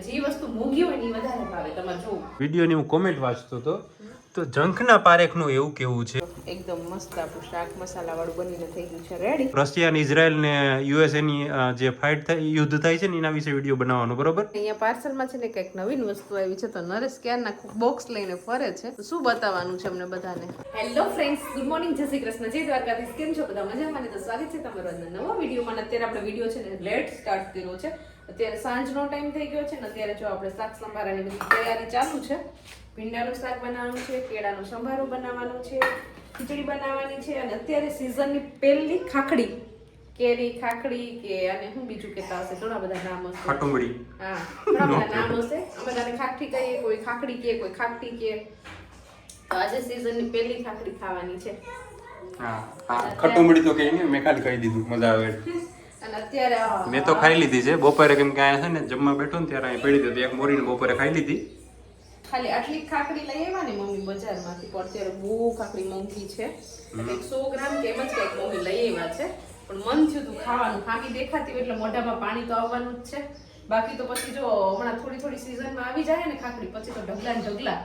જે વસ્તુ મોંઘી હોય ને એ વધારે ભાવે. તમારે જોવું વિડીયોની હું કોમેન્ટ વાંચતો હતો તો જંખના પારેખનું એવું કેવું છે એકદમ મસ્ત આપણું શાક મસાલા વાળું બનીને થઈ ગયું છે રેડી. રશિયા અને ઇઝરાયલ ને યુએસએ ની જે ફાઇટ થાય યુદ્ધ થાય છે ને એના વિશે વિડીયો બનાવવાનો બરોબર. અહીંયા પાર્સલમાં છે ને કંઈક નવીન વસ્તુ આવી છે તો નરેશ ક્યારના બોક્સ લઈને ફરે છે. તો શું બતાવવાનું છે અમને બધાને. હેલો ફ્રેન્ડ્સ, ગુડ મોર્નિંગ, જય શ્રી કૃષ્ણ, જય દ્વારકાધીશ. કેમ છો બધા? મજામાં ને? તો સ્વાગત છે તમારો આજના નવા વિડીયોમાં. અત્યારે આપણે વિડીયો છે ને લેટ સ્ટાર્ટ કર્યો છે. અત્યારે સાંજનો ટાઈમ થઈ ગયો છે ને અત્યારે જો આપણે શાક સંભારાની બધી તૈયારી ચાલુ છે. ભીંડાનું શાક બનાવવાનું છે, કેળાનો સંભારો બનાવવાનો છે, ખીચડી બનાવવાની છે અને અત્યારે સિઝનની પહેલી ખાખડી, કેરી ખાખડી કે અને હું બીજું કહેતા હશે ઘણા બધા નામ હશે. ખાટુંબડી. હા, ઘણા બધા નામ હશે. અમે તને ખાખડી કહીએ, કોઈ ખાખડી કહે, કોઈ ખાખટી કહે. તો આજે સિઝનની પહેલી ખાખડી ખાવાની છે. હા, ખાટુંબડી તો કઈ નહીં, મેં ખાલી કહી દીધું મજા આવે. અને અત્યારે મેં તો ખાઈ લીધી છે બપોરે, કેમ કે અહીંયા છે ને જમવા બેઠો ને ત્યારે અહીં પડી હતી એક મોરીને બપોરે ખાઈ લીધી. ખાલી આટલી ખાખડી લઈ આવ્યા ને મમ્મી બજારમાંથી, પણ અત્યારે બહુ ખાખડી મોંઘી છે. 100 ગ્રામ કે એમ જ કંઈક મમ્મી લઈ આવ્યા છે. પણ મન થયું તું ખાવાનું, ખાખી દેખાતી હોય એટલે મોઢામાં પાણી તો આવવાનું જ છે. બાકી તો પછી જો હમણાં થોડી થોડી સિઝનમાં આવી જાય ને ખાખડી, પછી તો ઢગલા ને ઢગલા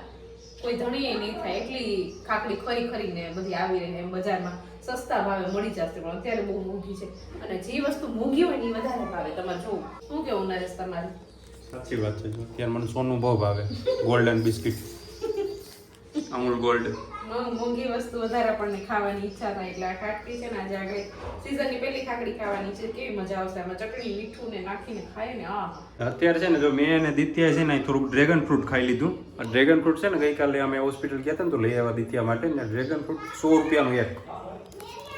કોઈ ધણીએ નહીં થાય. એટલી ખાખડી ખરી ખરીને બધી આવી રહે એમ બજારમાં સસ્તા ભાવે મળી જશે. પણ અત્યારે બહુ મોંઘી છે અને જે વસ્તુ મોંઘી હોય ને એ વધારે ભાવે. તમારે જોવું શું કેવું નરેશ તમારે? સાચી વાત છે. અત્યારે મને સોનું બહુ ભાવે, ગોલ્ડન બિસ્કિટ, અમૂલ ગોલ્ડ. મોંઘી વસ્તુ વધારે આપણને ખાવાની ઈચ્છા થાય એટલે આ ખાખડી છે ને આજે આગળ સીઝનની પહેલી ખાખડી ખાવાની છે. કેવી મજા આવશે આમાં ચટણી મીઠું ને નાખીને ખાય ને. અત્યારે છે ને જો મેં અને દિત્યાએ છે ને થોડુંક ડ્રેગન ફ્રૂટ ખાઈ લીધું. ડ્રેગન ફ્રૂટ છે ને ગઈકાલે અમે હોસ્પિટલ ગયા હતા ને તો લઈ આવ્યા દિત્યા માટે ને. ડ્રેગન ફ્રૂટ 100 રૂપિયાનું એક,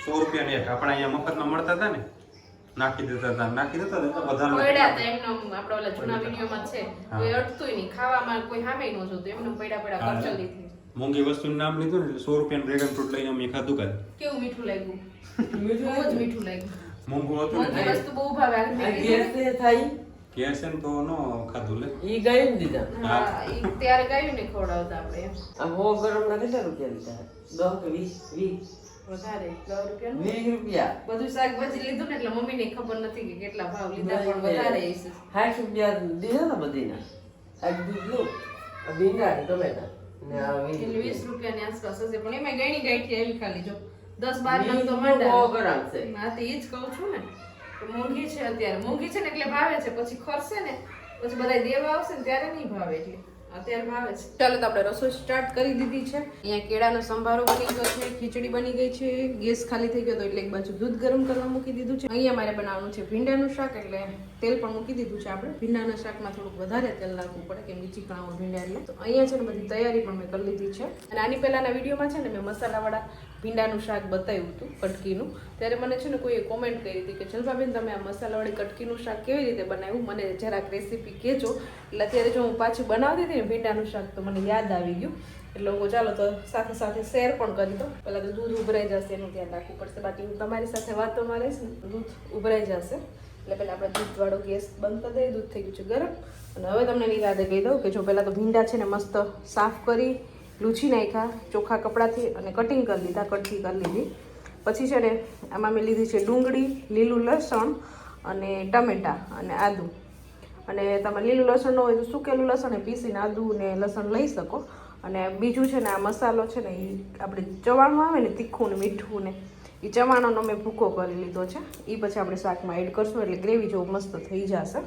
100 રૂપિયાનું એક. આપણે અહીંયા મફતમાં મળતા હતા ને, નાખી દેતા હતા બધા પડ્યા હતા એમને. આપણે ઓલા જૂના વિડીયોમાં છે કોઈ અટતુંય નહીં, ખાવામાં કોઈ સામે ન જોતું, એમને પડ્યા પડ્યા કરચલી થઈ. મોંઘી વસ્તુનું નામ લીધું ને એટલે 100 રૂપિયાનું ડ્રેગન ફ્રૂટ લઈને અમે ખાધું કાલે. કેવું મીઠું લાગ્યું? બહુ જ મીઠું લાગ્યું. મોંઘું હતું ને મોંઘી વસ્તુ બહુ ભાવે. ગેસે થાય કેસન તો નો ખાધું લે. ઈ ગાયું દીધા. હા, ઈ ત્યારે ગાયું ને ખવડાવતા આપણે. આ હો ગરમ ના કેટલા રૂપિયા લીધા? 10 કે 20? વધારે 10 રૂપિયા. 20 રૂપિયા. બધું શાકભાજી લીધું ને એટલે મમ્મીને ખબર નથી કે કેટલા ભાવ લીધા, પણ વધારે હશે. 60 રૂપિયા દીધા ને બધીના. આ દૂધ લો, આ ભીંડા ને ટમેટા ને આ 20 રૂપિયાની આસપાસ હશે. પણ એમાં ગણી ગાંઠી આવી ખાલી જો 10-12 નંગ તો માંડા. બહુ ગરમ છે. હા, તો ઈ જ કહું છું ને કે મોંઘી છે અત્યારે. મોંઘી છે ને એટલે ભાવે છે, પછી ખર્ચે ને પછી બધા દેવા આવશે ને ત્યારે નહીં ભાવે. એટલે અત્યારે ભાવે છે. ચાલો તો આપણે રસોઈ સ્ટાર્ટ કરી દીધી છે. અહીંયા કેળાનો સંભારો બની ગયો છે, ખીચડી બની ગઈ છે, ગેસ ખાલી થઈ ગયો તો એટલે એક બાજુ દૂધ ગરમ કરવા મૂકી દીધું છે. અહીંયા મારે બનાવવાનું છે ભીંડાનું શાક, એટલે તેલ પણ મૂકી દીધું છે. આપણે ભીંડાના શાકમાં થોડુંક વધારે તેલ નાખવું પડે કેમ કે ચીકણાઓ ભીંડા એટલે. તો અહીંયા છે ને બધી તૈયારી પણ મેં કરી લીધી છે. અને આની પહેલાના વિડીયોમાં છે ને મેં મસાલાવાળા ભીંડાનું શાક બતાવ્યું હતું કટકીનું. ત્યારે મને છે ને કોઈએ કોમેન્ટ કરી હતી કે જલભાબેન તમે આ મસાલાવાળી કટકીનું શાક કેવી રીતે બનાવ્યું, મને જરાક રેસીપી કહેજો. એટલે અત્યારે જો હું પાછી બનાવતી હતી ને ભીંડાનું શાક તો મને યાદ આવી ગયું. એટલે હું ચાલો તો સાથે સાથે શેર પણ કરી દઉં. પહેલાં તો દૂધ ઉભરાઈ જશે એનું ધ્યાન રાખવું પડશે, બાકી હું તમારી સાથે વાતોમાં રહીશ ને તો દૂધ ઉભરાઈ જશે. એટલે પહેલાં આપણે દૂધવાળો ગેસ બંધ કરી દઈએ. દૂધ થઈ ગયું છે ગરમ. અને હવે તમને નિરાદે કહી દઉં કે જો પહેલાં તો ભીંડા છે ને મસ્ત સાફ કરી લૂછી નાખ્યા ચોખ્ખા કપડાથી અને કટિંગ કરી લીધા, કટકી કરી લીધી. પછી છે ને આમાં મેં લીધી છે ડુંગળી, લીલું લસણ અને ટમેટાં અને આદું. અને તમે લીલું લસણ ન હોય તો સૂકેલું લસણ પીસીને આદું ને લસણ લઈ શકો. અને બીજું છે ને આ મસાલો છે ને એ આપણે ચવાણું આવે ને તીખું ને મીઠું ને એ ચવાણોનો મેં ભૂકો કરી લીધો છે. એ પછી આપણે શાકમાં એડ કરશું એટલે ગ્રેવી જેવું મસ્ત થઈ જશે.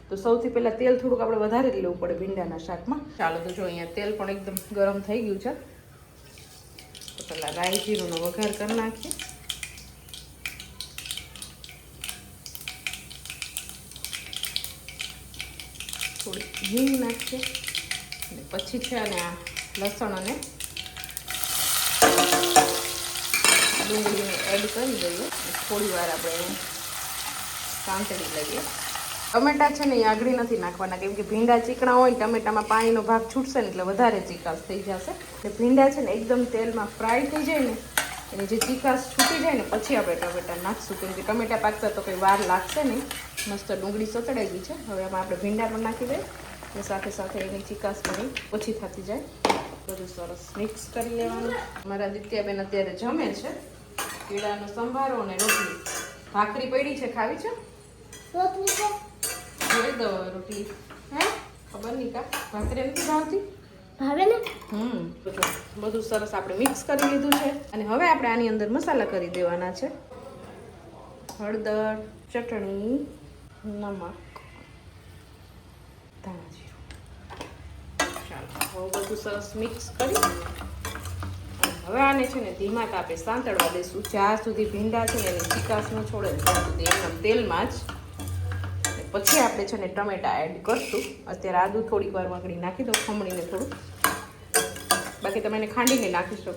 તો સૌથી પહેલાં તેલ થોડુંક આપણે વધારે જ લેવું પડે ભીંડાના શાકમાં. ચાલો તો જો અહીંયા તેલ પણ એકદમ ગરમ થઈ ગયું છે. તો પહેલાં રાઈ જીરુંનો વઘાર કરી નાખીએ. થોડી હિંગ નાખીએ અને પછી છે અને આ લસણ અને ડુંગળીને એડ કરી દઈએ. થોડી વાર આપણે સાંતળી લઈએ. ટમેટા છે ને એ આગળ નથી નાખવાના કેમ કે ભીંડા ચીકણા હોય, ટમેટામાં પાણીનો ભાગ છૂટશે ને એટલે વધારે ચીકાશ થઈ જશે. એટલે ભીંડા છે ને એકદમ તેલમાં ફ્રાય થઈ જાય ને એની જે ચીકાશ છૂટી જાય ને પછી આપણે ટમેટા નાખશું કેમ કે ટમેટા પાકતા તો કંઈ વાર લાગશે નહીં. મસ્ત ડુંગળી સતળાઈ ગઈ છે. હવે આમાં આપણે ભીંડા પણ નાખી દઈએ અને સાથે સાથે એની ચીકાશ પણ ઓછી થતી જાય. બધું સરસ મિક્સ કરી લેવાનું. મારા દિત્યાબેન અત્યારે જમે છે કેળાનો સંભારો અને રોટલી. ભાખરી પડી છે, ખાવી છે? રોટલી જોઈ દો રોટલી. હે ખબર નહીં કા ભાખરી નથી ભાવતી ભાવે ને બધું સરસ આપણે મિક્સ કરી લીધું છે અને હવે આપણે આની અંદર મસાલા કરી દેવાના છે. હળદર, ચટણી, નમક, ધાણા જીરું. ચાલો હવે બધું સરસ મિક્સ કરી અને હવે આને છે ને ધીમા તાપે સાંતળવા દઈશું. જ્યાં સુધી ભીંડા છે ને એની ચીકાશ ન છોડે ત્યાં સુધી એકદમ તેલમાં જ. પછી આપણે છે ને ટમેટા એડ કરશું. અત્યારે આદુ થોડીક વાર વગડી નાખી દો, ખમણીને થોડું, બાકી તમે એને ખાંડીને નાખી શકો.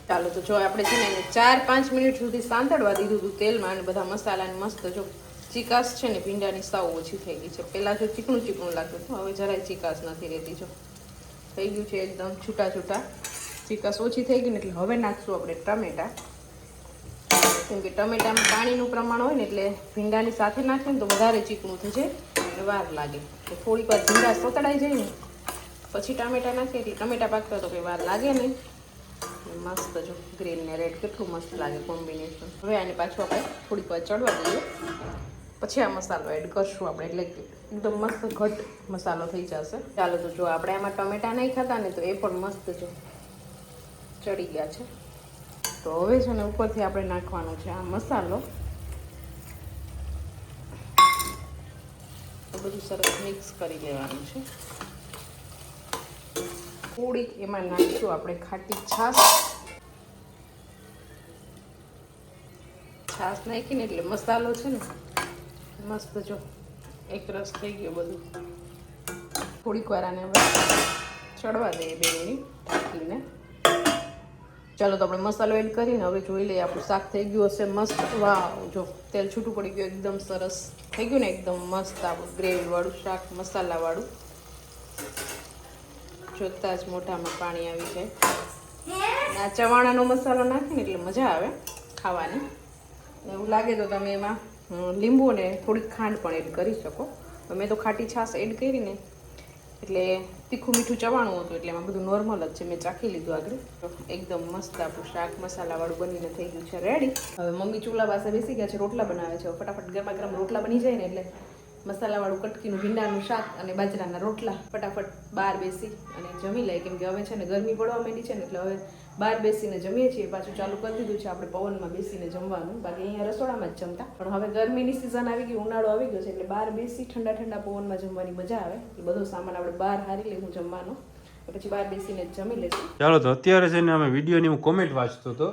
ચાલો તો જો આપણે છે ને એને 4-5 મિનિટ સુધી સાંતળવા દીધું હતું તેલમાં અને બધા મસાલાને મસ્ત જો ચીકાશ છે ને ભીંડાની સાવ ઓછી થઈ ગઈ છે. પહેલાં જો ચીકણું ચીકણું લાગતું હતું, હવે જરાય ચીકાશ નથી રહેતી. જો થઈ ગયું છે એકદમ છૂટા છૂટા, ચીકાશ ઓછી થઈ ગઈ ને એટલે હવે નાખશું આપણે ટમેટા. કેમ કે ટમેટામાં પાણીનું પ્રમાણ હોય ને એટલે ભીંડાની સાથે નાખીએ ને તો વધારે ચીકણું થઈ જાય અને વાર લાગે. તો થોડીક વાર ભીંડા સોતળાઈ જાય ને પછી ટામેટા નાખીએ એટલે ટમેટા પાકતા તો કંઈ વાર લાગે નહીં. મસ્ત જો ગ્રીન ને રેડ કેટલું મસ્ત લાગે કોમ્બિનેશન. હવે આને પાછું આપણે થોડીક વાર ચડવા દઈએ, પછી આ મસાલો એડ કરશું આપણે, એટલે એકદમ મસ્ત ઘટ મસાલો થઈ જશે. ચાલો તો જો આપણે આમાં ટમેટા નહીં ખાતા ને તો એ પણ મસ્ત જો ચડી ગયા છે. તો હવે છે ને ઉપરથી આપણે નાખવાનું છે આ મસાલો. તો બધું સરસ મિક્સ કરી લેવાનું છે. થોડીક એમાં નાખીશું આપણે ખાટી છાશ. છાશ નાખીને એટલે મસાલો છે ને મસ્ત જો એક રસ થઈ ગયો બધું. થોડીક વાર આને હવે ચડવા દઈએ 2 મિનિટ ઢાંકીને. ચાલો તો આપણે મસાલો એડ કરીને હવે જોઈ લઈએ આપણું શાક થઈ ગયું હશે મસ્ત. વાવ, જો તેલ છૂટું પડી ગયું, એકદમ સરસ થઈ ગયું ને, એકદમ મસ્ત આપણું ગ્રેવીવાળું શાક, મસાલાવાળું. જોતાં જ મોઢામાં પાણી આવી જાય. આ ચવાણાનો મસાલો નાખીને એટલે મજા આવે ખાવાની. એવું લાગે તો તમે એમાં લીંબુ ને થોડીક ખાંડ પણ એડ કરી શકો. મેં તો ખાટી છાશ એડ કરીને એટલે તીખું મીઠું ચવાણું હતું એટલે એમાં બધું નોર્મલ જ છે. મેં ચાખી લીધું આગળ. એકદમ મસ્ત આપણું શાક મસાલાવાળું બનીને થઈ ગયું છે રેડી. હવે મમ્મી ચૂલા પાસે બેસી ગયા છે, રોટલા બનાવે છે. ફટાફટ ગરમા ગરમ રોટલા બની જાય ને એટલે મસાલાવાળું કટકીનું ભીંડાનું શાક અને બાજરાના રોટલા ફટાફટ બહાર બેસી અને જમી લઈએ. કેમ કે હવે છે ને ગરમી પડવા માંડી છે ને એટલે હવે બહાર બેસીને જમીએ છીએ. પાછું ચાલુ કરી દીધું છે આપણે પવનમાં બેસીને જમવાનું. બાકી અહીંયા રસોડામાં જ જમતા, પણ હવે ગરમીની સિઝન આવી ગઈ, ઉનાળો આવી ગયો છે એટલે બહાર બેસી ઠંડા ઠંડા પવનમાં જમવાની મજા આવે. એટલે બધો સામાન આપણે બહાર હારી લેવું જમવાનો, પછી બહાર બેસીને જમી લઈશું. ચાલો તો અત્યારે છે ને અમે વિડીયોની હું કોમેન્ટ વાંચતો હતો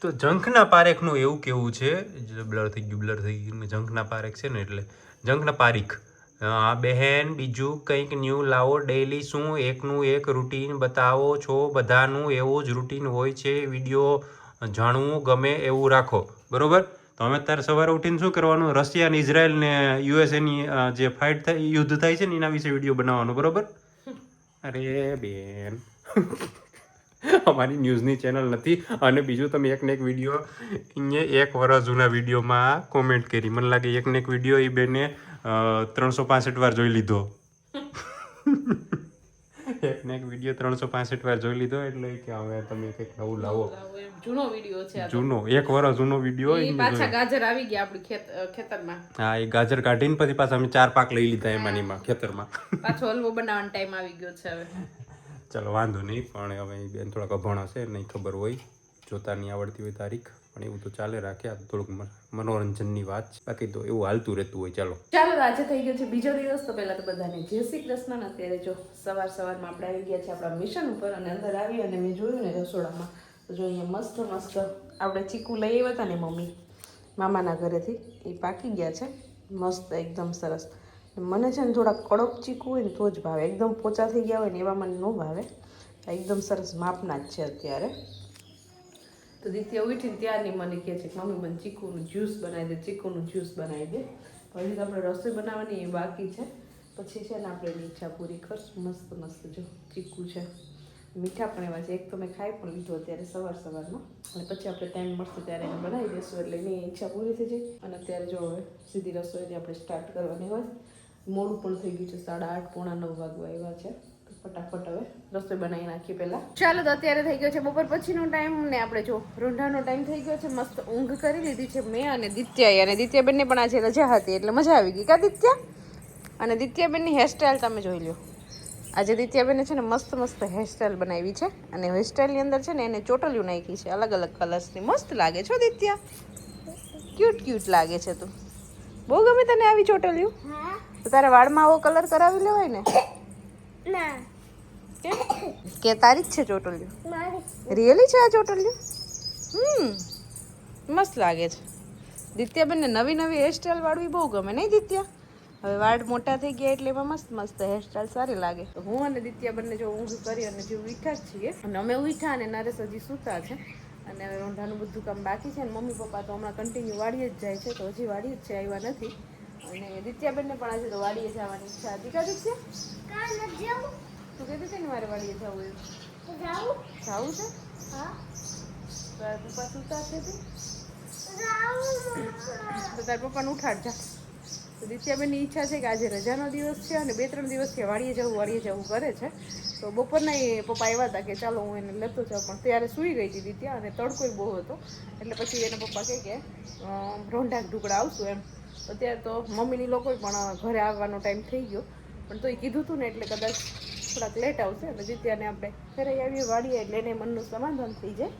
તો ઝંખના પારેખનું એવું કેવું છે, બ્લર થઈ ગયું ઝંખના પારેખ છે ને એટલે ઝંખના પારીખ. હા બહેન, બીજું કંઈક ન્યૂ લાવો ડેઈલી. શું એકનું એક રૂટીન બતાવો છો? બધાનું એવું જ રૂટીન હોય છે. વિડીયો જાણવું ગમે એવું રાખો, બરોબર? તો અમે અત્યારે સવારે ઉઠીને શું કરવાનું, રશિયા અને ઇઝરાયલ ને યુએસએની જે ફાઇટ થાય, યુદ્ધ થાય છે ને એના વિશે વિડીયો બનાવવાનો, બરોબર? અરે બેન અમારી ન્યૂઝની ચેનલ નથી. અને બીજું તમે એકને એક વિડીયો અહીંયા 1 વર્ષ જૂના વિડીયોમાં કોમેન્ટ કરી. મને લાગે એકને એક વિડીયો એ બેને 365 વાર જોઈ લીધો. એકને એક વિડીયો 365 વાર જોઈ લીધો એટલે કે હવે તમે કંઈક નવું લાવો. જૂનો વિડીયો છે, જૂનો 1 વર્ષ જૂનો વિડીયો. પાછા ગાજર આવી ગયા આપણી ખેતરમાં. હા, એ ગાજર કાઢીને પછી પાછા અમે 4 પાક લઈ લીધા એમાં ખેતરમાં. પાછો હલવો બનાવવાનો ટાઈમ આવી ગયો છે હવે. ચાલો વાંધો નહીં, પણ હવે બેન થોડાક અભણ હશે, નહીં ખબર હોય, જોતા નહીં આવડતી હોય તારીખ, પણ એવું તો ચાલે રાખે. આ થોડુંક મનોરંજનની વાત છે, બાકી તો એવું હાલતું રહેતું હોય. ચાલો આજે થઈ ગયો છે બીજો દિવસ. તો પહેલા તો બધાને જય શ્રી કૃષ્ણ. અત્યારે જો સવારમાં આપણે આવી ગયા છે આપણા મિશન ઉપર અને અંદર આવી અને મેં જોયું ને રસોડામાં તો જો અહીંયા મસ્ત આપણે ચીકુ લઈ આવ્યા હતા ને મમ્મી મામાના ઘરેથી, એ પાકી ગયા છે મસ્ત એકદમ સરસ. મને છે ને થોડા કડક ચીકુ હોય ને તો જ ભાવે, એકદમ પોચા થઈ ગયા હોય ને એવા મને ન ભાવે. એકદમ સરસ માપના જ છે અત્યારે. તો દિત્યા ઉઠીને ત્યારની મને કહે છે કે મમ્મી મને ચીકુનું જ્યુસ બનાવી દે. હજી તો આપણે રસોઈ બનાવવાની એ બાકી છે, પછી છે ને આપણે એની ઈચ્છા પૂરી કરશું. મસ્ત જો ચીકુ છે, મીઠા પણ એવા છે. એક તો મેં ખાઈ પણ લીધું અત્યારે સવારમાં, અને પછી આપણે ટાઈમ મળશે ત્યારે એને બનાવી દઈશું એટલે એની ઈચ્છા પૂરી થઈ જાય. અને અત્યારે જો હવે સીધી રસોઈની આપણે સ્ટાર્ટ કરવાની હોય. મોડું પણ થઈ ગયું છે, 8:30 પોણા 9 વાગવા આવ્યા છે. ફટાફટ હવે રસોઈ બનાવી નાખીએ પહેલા. ચાલો તો અત્યારે થઈ ગયો છે બપોર પછીનો ટાઈમ ને આપણે જો રોંઢાનો ટાઈમ થઈ ગયો છે. મસ્ત ઊંઘ કરી લીધી છે મેં અને દિત્યાએ. અને દિત્યા બંને પણ આજે રજા હતી એટલે મજા આવી ગઈ કા દિત્યા? અને દિત્યાબેનની હેરસ્ટાઈલ તમે જોઈ લો. આજે દિત્યાબેને છે ને મસ્ત મસ્ત હેરસ્ટાઈલ બનાવી છે અને હેરસ્ટાઈલની અંદર છે ને એને ચોટલિયું નાખી છે અલગ અલગ કલર્સની. મસ્ત લાગે છો દિત્યા, ક્યુટ ક્યુટ લાગે છે તું. બહુ ગમે તને આવી ચોટલિયું? તો તારા વાળમાં આવો કલર કરાવી લેવાય ને. કે તારી જ છે ચોટલિયું? રિયલી છે આ ચોટલિયું? મસ્ત લાગે છે. દિત્યાબેનને નવી નવી હેરસ્ટાઈલ વાળવી બહુ ગમે નહીં દિત્યા? હવે વાળ મોટા થઈ ગયા એટલે એમાં મસ્ત મસ્ત હેરસ્ટાઈલ સારી લાગે. તો હું અને દિત્યાબેનને જો ઊંઘ કરી અને જે ઉઠ્યા જ છીએ અને અમે ઉઠ્યા અને નરેશ હજી સૂતા છે અને હવે રોંઢાનું બધું કામ બાકી છે ને મમ્મી પપ્પા તો હમણાં કન્ટિન્યુ વાડીએ જ જાય છે તો હજી વાડીએ જ છે, આવ્યા નથી. અને દિત્યાબેનને પણ આજે તો વાડીએ જવાની ઈચ્છા હતી. કા દિત્યા? તું કહેતી હતી ને મારે વાડીએ જવું એવું? જાવું છે? તારા પપ્પા સૂતા છે તો તારા પપ્પાને ઉઠાડ જા. તો દિત્યાબેનની ઈચ્છા છે કે આજે રજાનો દિવસ છે અને 2-3 દિવસથી વાડીએ જવું કરે છે. તો બપોરના પપ્પા આવ્યા હતા કે ચાલો હું એને લેતો જાઉં, પણ ત્યારે સૂઈ ગઈ હતી દિત્યા અને તડકો બહુ હતો એટલે પછી એના પપ્પા કહે કે રોંઢાક ઢુકડા આવશું એમ. અત્યારે તો મમ્મીની લોકોય પણ ઘરે આવવાનો ટાઈમ થઈ ગયો, પણ તોય કીધું હતું ને એટલે કદાચ થોડાક લેટ આવશે અને દિત્યાને આપણે ફેરાઈ આવીએ વાડીએ એટલે એને મનનું સમાધાન થઈ જાય.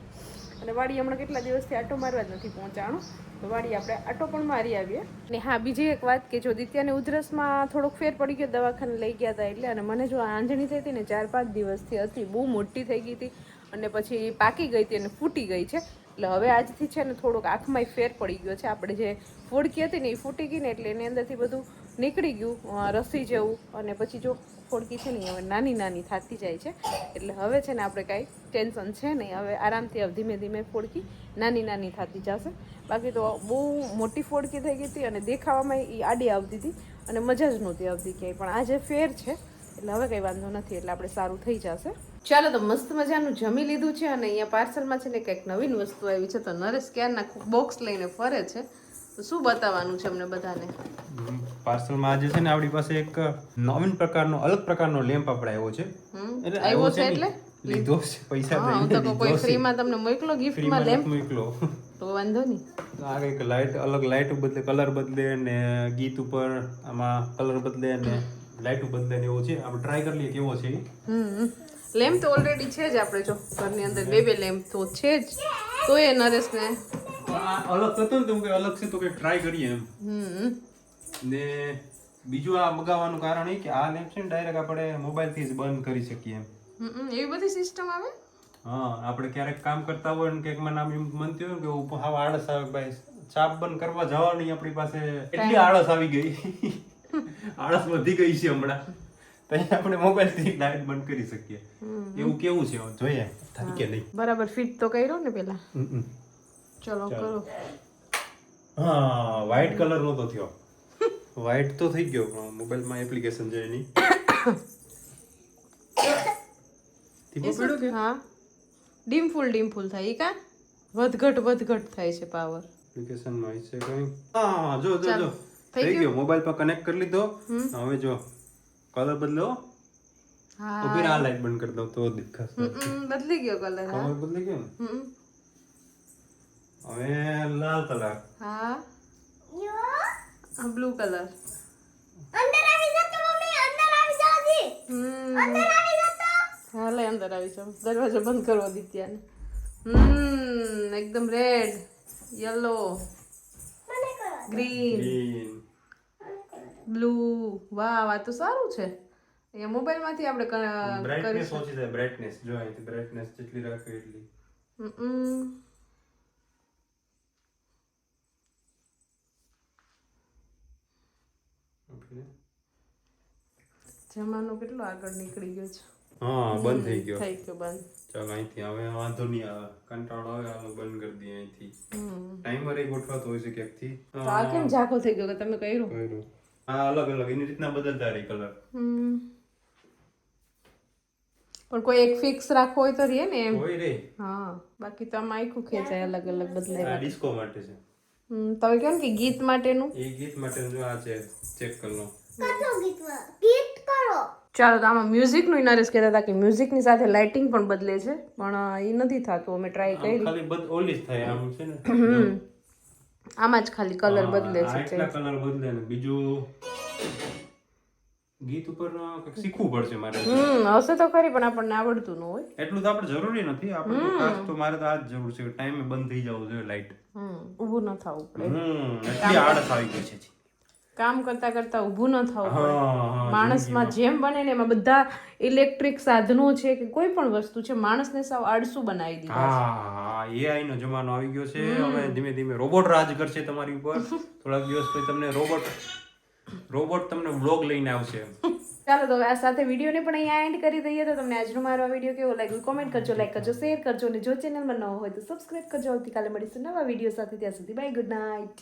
અને વાડી હમણાં કેટલા દિવસથી આટો મારવા જ નથી પહોંચાણું તો વાડી આપણે આટો પણ મારી આવીએ. અને હા, બીજી એક વાત કે જો દિત્યાને ઉધરસમાં થોડોક ફેર પડી ગયો, દવાખાને લઈ ગયા હતા એટલે. અને મને જો આંજણી થઈ હતી ને 4-5 દિવસથી હતી, બહુ મોટી થઈ ગઈ હતી અને પછી પાકી ગઈ હતી અને ફૂટી ગઈ છે. એટલે હવે આજથી છે ને થોડોક આંખમાંય ફેર પડી ગયો છે. આપણે જે ફોડકી હતી ને એ ફૂટી ગઈ ને એટલે એની અંદરથી બધું નીકળી ગયું રસી જેવું અને પછી જો ફોડકી છે ને હવે નાની નાની થતી જાય છે. એટલે હવે છે ને આપણે કાંઈ ટેન્શન છે નહીં, હવે આરામથી ધીમે ધીમે ફોડકી નાની નાની થતી જશે. બાકી તો બહુ મોટી ફોડકી થઈ ગઈ હતી અને દેખાવામાં એ આડી આવતી હતી અને મજા જ નહોતી આવતી ક્યાંય. પણ આજે ફેર છે એટલે હવે કંઈ વાંધો નથી, એટલે આપણે સારું થઈ જશે. ચાલો તો મસ્ત મજાનું જમી લીધું છે અને અહીંયા પાર્સલમાં છે ને કંઈક નવીન વસ્તુ આવી છે. તો નરેશ ક્યારના બોક્સ લઈને ફરે છે, તો શું બતાવવાનું છે અમને બધાને? પાર્સલમાં આજે છે ને આપણી પાસે એક નવીન પ્રકારનો અલગ પ્રકારનો લેમ્પ આપણે આવ્યો છે. એટલે આવ્યો છે એટલે લીધો છે, પૈસા હું તો કોઈ ફ્રીમાં તમને મોકલો ગિફ્ટમાં લેમ્પ મોકલો તો વાંધો નહીં. આ કંઈક લાઇટ અલગ લાઇટ બદલે કલર બદલે ને ગીત ઉપર આમાં કલર બદલે ને લાઇટ બદલે ને એવું છે. આપણે ટ્રાય કરી લઈએ કેવો છે. લેમ્પ તો ઓલરેડી છે જ આપણે જો ઘરની અંદર 2 લેમ્પ તો છે જ, તો એ નરેશને અલગ હતો ને તો કે અલગ છે તો કંઈક ટ્રાય કરીએ એમ. ને બીજું આ મગાવવાનું કારણ એ કે આ લેમ્પ છે ને ડાયરેક્ટ આપણે મોબાઈલથી જ બંધ કરી શકીએ એમ. એવી બધી સિસ્ટમ આવે? હા, આપણે ક્યારેક કામ કરતા હોય ને કંઈક મને આમ એમ મનતી હોય કે હાવ આળસ આવે ભાઈ, ચાપ બંધ કરવા જવાની આપણી પાસે એટલી આળસ આવી ગઈ, આળસ વધી ગઈ છે હમણાં, તો આપણે મોબાઈલથી લાઈટ બંધ કરી શકીએ. એવું કેવું છે જોઈએ થાય કે નહીં. બરાબર ફિટ તો કર્યો ને પેલા. ચલો કરો. હા, વ્હાઈટ કલર નહોતો થયો, વ્હાઈટ તો થઈ ગયો પણ મોબાઈલમાં એપ્લિકેશન છે એની. હા, ડીમ ફૂલ થાય ઈ કા વધઘટ થાય છે પાવર. એપ્લિકેશનમાં છે કઈ. હા, જો થઈ ગયો. મોબાઈલ પર કનેક્ટ કરી લીધો. હવે જો કલર બદલો. હા, તો ફિર આ લાઈટ બંધ કરી દો તો દેખાશે. બદલી ગયો કલર. હા, કલર બદલી ગયો ને. હવે લાલ કલર. હા, બ્લુ કલર. અંદર આવી જા તો મમ્મી, અંદર આવી જા જી. અંદર આવી જા તો. હાલે અંદર આવી જાવ. દરવાજો બંધ કરવો દિત્યાને. એકદમ રેડ, યલો, મને કરો. Green, blue. વાહ, આ તો સારું છે. અહીંયા મોબાઈલમાંથી આપણે બ્રાઇટનેસ ઓછી થાય. બ્રાઇટનેસ જો અહીંથી બ્રાઇટનેસ જેટલી રાખે એટલી. જમાનો કેટલો આગળ નીકળી ગયો છે. હા, બંધ થઈ ગયો. થઈ ગયો બંધ. ચાલ અહીંથી હવે વાંધો નહીં આવે, કંટાળો આવે આનો બંધ કરી દઈએ અહીંથી. ટાઈમર એ ગોઠવાતો હોય છે ક્યાંકથી. તો આ કેમ ઝાખો થઈ ગયો કે તમે કર્યું? હા, અલગ અલગ એની રીતના બદલતા રહે કલર. પણ કોઈ એક ફિક્સ રાખવો હોય તો રહે ને એમ. હોય રે. હા, બાકી તો આમાં આખું ખેંચાય અલગ અલગ બદલાય. આ ડિસ્કો માટે છે. તમે કહો ને કે ગીત માટેનું. એ ગીત માટેનું જો આ છે, ચેક કરી લો. કાચો ગીત કરો. ચાલો, તો આમાં મ્યુઝિકનું નરેશ કહેતા હતા કે મ્યુઝિકની સાથે લાઇટિંગ પણ બદલે છે, પણ એ નથી થતું. અમે ટ્રાય કરી. ખાલી ઓલી જ થાય આમ છે ને. આમાં જ ખાલી કલર બદલે છે. એટલા કલર બદલે ને બીજું ગીત ઉપર કંઈક શીખવું પડશે મારે હશે તો ખરી પણ આપણને આવડતું ન હોય. એટલું તો આપણે જરૂરી નથી આપણે તો ખાસ તો મારે તો આ જ જરૂર છે કે ટાઈમે બંધ થઈ જવું જોઈએ લાઈટ ઊભું ન થવું પડે. એટલી આળસ આવી ગઈ છે કામ કરતા કરતા ઊભું ન થવું પડે. હા માણસમાં જેમ બને ને એમાં બધા ઇલેક્ટ્રિક સાધનો છે કે કોઈ પણ વસ્તુ છે માણસને સાવ આળસુ બનાવી દીધા. હા AI નો જમાનો આવી ગયો છે હવે ધીમે ધીમે રોબોટ રાજ કરશે તમારી ઉપર થોડાક દિવસ પછી તમને રોબોટ તમને બ્લોગ લઈને આવશે. ચાલો તો આ સાથે વિડીયોને પણ અહીંયા એન્ડ કરી દઈએ. તો તમને આજનો મારો આ વિડીયો કેવો લાગ્યો કોમેન્ટ કરજો, લાઈક કરજો, શેર કરજો અને જો ચેનલમાં ન હોય તો સબસ્ક્રાઇબ કરજો. આવતીકાલે મળીશું નવા વિડીયો સાથે. ત્યાં સુધી બાય, ગુડ નાઇટ.